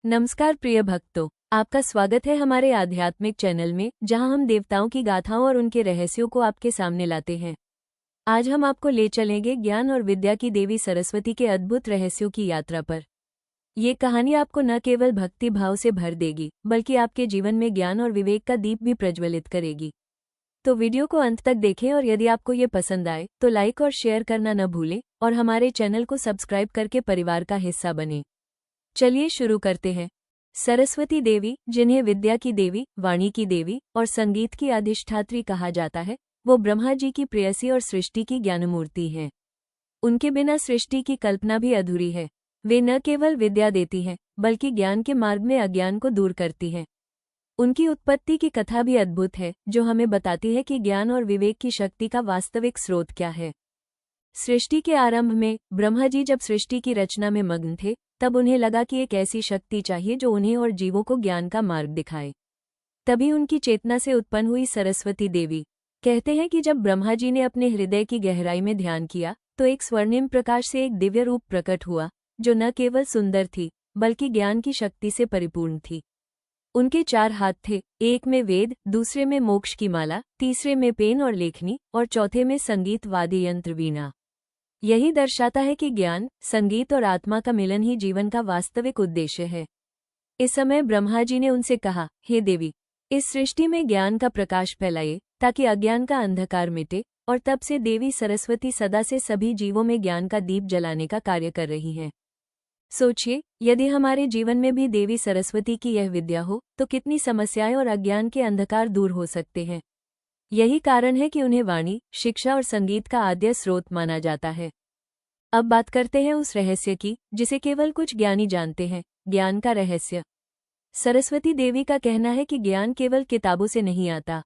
नमस्कार प्रिय भक्तों, आपका स्वागत है हमारे आध्यात्मिक चैनल में, जहां हम देवताओं की गाथाओं और उनके रहस्यों को आपके सामने लाते हैं। आज हम आपको ले चलेंगे ज्ञान और विद्या की देवी सरस्वती के अद्भुत रहस्यों की यात्रा पर। ये कहानी आपको न केवल भक्ति भाव से भर देगी, बल्कि आपके जीवन में ज्ञान और विवेक का दीप भी प्रज्वलित करेगी। तो वीडियो को अंत तक देखें और यदि आपको ये पसंद आए तो लाइक और शेयर करना न भूलें और हमारे चैनल को सब्सक्राइब करके परिवार का हिस्सा बनें। चलिए शुरू करते हैं। सरस्वती देवी, जिन्हें विद्या की देवी, वाणी की देवी और संगीत की अधिष्ठात्री कहा जाता है, वो ब्रह्मा जी की प्रेयसी और सृष्टि की ज्ञानमूर्ति हैं। उनके बिना सृष्टि की कल्पना भी अधूरी है। वे न केवल विद्या देती हैं, बल्कि ज्ञान के मार्ग में अज्ञान को दूर करती हैं। उनकी उत्पत्ति की कथा भी अद्भुत है, जो हमें बताती है कि ज्ञान और विवेक की शक्ति का वास्तविक स्रोत क्या है। सृष्टि के आरंभ में ब्रह्मा जी जब सृष्टि की रचना में मग्न थे, तब उन्हें लगा कि एक ऐसी शक्ति चाहिए जो उन्हें और जीवों को ज्ञान का मार्ग दिखाए। तभी उनकी चेतना से उत्पन्न हुई सरस्वती देवी। कहते हैं कि जब ब्रह्मा जी ने अपने हृदय की गहराई में ध्यान किया, तो एक स्वर्णिम प्रकाश से एक दिव्य रूप प्रकट हुआ, जो न केवल सुंदर थी, बल्कि ज्ञान की शक्ति से परिपूर्ण थी। उनके 4 हाथ थे, एक में वेद, दूसरे में मोक्ष की माला, तीसरे में पेन और लेखनी और चौथे में संगीत वाद्य यंत्र वीणा। यही दर्शाता है कि ज्ञान, संगीत और आत्मा का मिलन ही जीवन का वास्तविक उद्देश्य है। इस समय ब्रह्मा जी ने उनसे कहा, हे देवी, इस सृष्टि में ज्ञान का प्रकाश फैलाइए, ताकि अज्ञान का अंधकार मिटे। और तब से देवी सरस्वती सदा से सभी जीवों में ज्ञान का दीप जलाने का कार्य कर रही हैं। सोचिए, यदि हमारे जीवन में भी देवी सरस्वती की यह विद्या हो, तो कितनी समस्याएं और अज्ञान के अंधकार दूर हो सकते हैं। यही कारण है कि उन्हें वाणी, शिक्षा और संगीत का आद्य स्रोत माना जाता है। अब बात करते हैं उस रहस्य की, जिसे केवल कुछ ज्ञानी जानते हैं, ज्ञान का रहस्य। सरस्वती देवी का कहना है कि ज्ञान केवल किताबों से नहीं आता।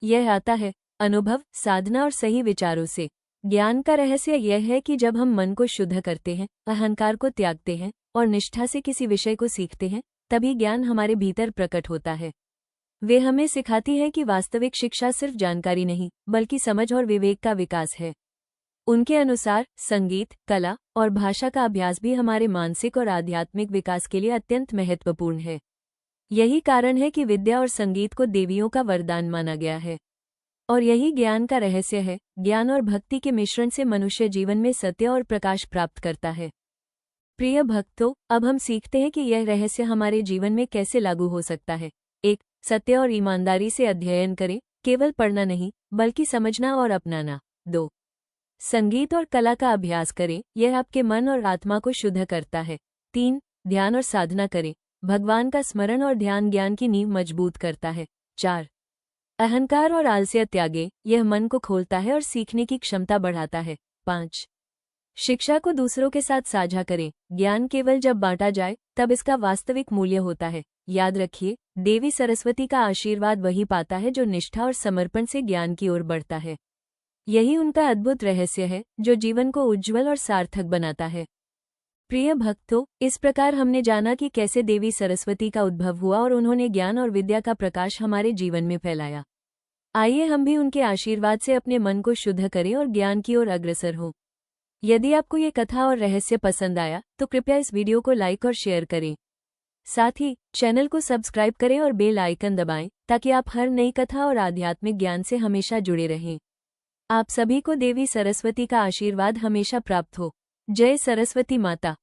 यह आता है अनुभव, साधना और सही विचारों से। ज्ञान का रहस्य यह है कि जब हम मन को शुद्ध करते हैं, अहंकार को त्यागते हैं और निष्ठा से किसी विषय को सीखते हैं, तभी ज्ञान हमारे भीतर प्रकट होता है। वे हमें सिखाती है कि वास्तविक शिक्षा सिर्फ जानकारी नहीं, बल्कि समझ और विवेक का विकास है। उनके अनुसार संगीत, कला और भाषा का अभ्यास भी हमारे मानसिक और आध्यात्मिक विकास के लिए अत्यंत महत्वपूर्ण है। यही कारण है कि विद्या और संगीत को देवियों का वरदान माना गया है। और यही ज्ञान का रहस्य है। ज्ञान और भक्ति के मिश्रण से मनुष्य जीवन में सत्य और प्रकाश प्राप्त करता है। प्रिय भक्तों, अब हम सीखते हैं कि यह रहस्य हमारे जीवन में कैसे लागू हो सकता है। 1. सत्य और ईमानदारी से अध्ययन करें, केवल पढ़ना नहीं, बल्कि समझना और अपनाना। 2. संगीत और कला का अभ्यास करें, यह आपके मन और आत्मा को शुद्ध करता है। 3. ध्यान और साधना करें, भगवान का स्मरण और ध्यान ज्ञान की नींव मजबूत करता है। 4. अहंकार और आलस्य त्यागें, यह मन को खोलता है और सीखने की क्षमता बढ़ाता है। 5. शिक्षा को दूसरों के साथ साझा करें, ज्ञान केवल जब बांटा जाए तब इसका वास्तविक मूल्य होता है। याद रखिए, देवी सरस्वती का आशीर्वाद वही पाता है जो निष्ठा और समर्पण से ज्ञान की ओर बढ़ता है। यही उनका अद्भुत रहस्य है, जो जीवन को उज्ज्वल और सार्थक बनाता है। प्रिय भक्तों, इस प्रकार हमने जाना कि कैसे देवी सरस्वती का उद्भव हुआ और उन्होंने ज्ञान और विद्या का प्रकाश हमारे जीवन में फैलाया। आइए हम भी उनके आशीर्वाद से अपने मन को शुद्ध करें और ज्ञान की ओर अग्रसर हों। यदि आपको ये कथा और रहस्य पसंद आया, तो कृपया इस वीडियो को लाइक और शेयर करें। साथ ही चैनल को सब्सक्राइब करें और बेल आइकन दबाएं, ताकि आप हर नई कथा और आध्यात्मिक ज्ञान से हमेशा जुड़े रहें। आप सभी को देवी सरस्वती का आशीर्वाद हमेशा प्राप्त हो। जय सरस्वती माता।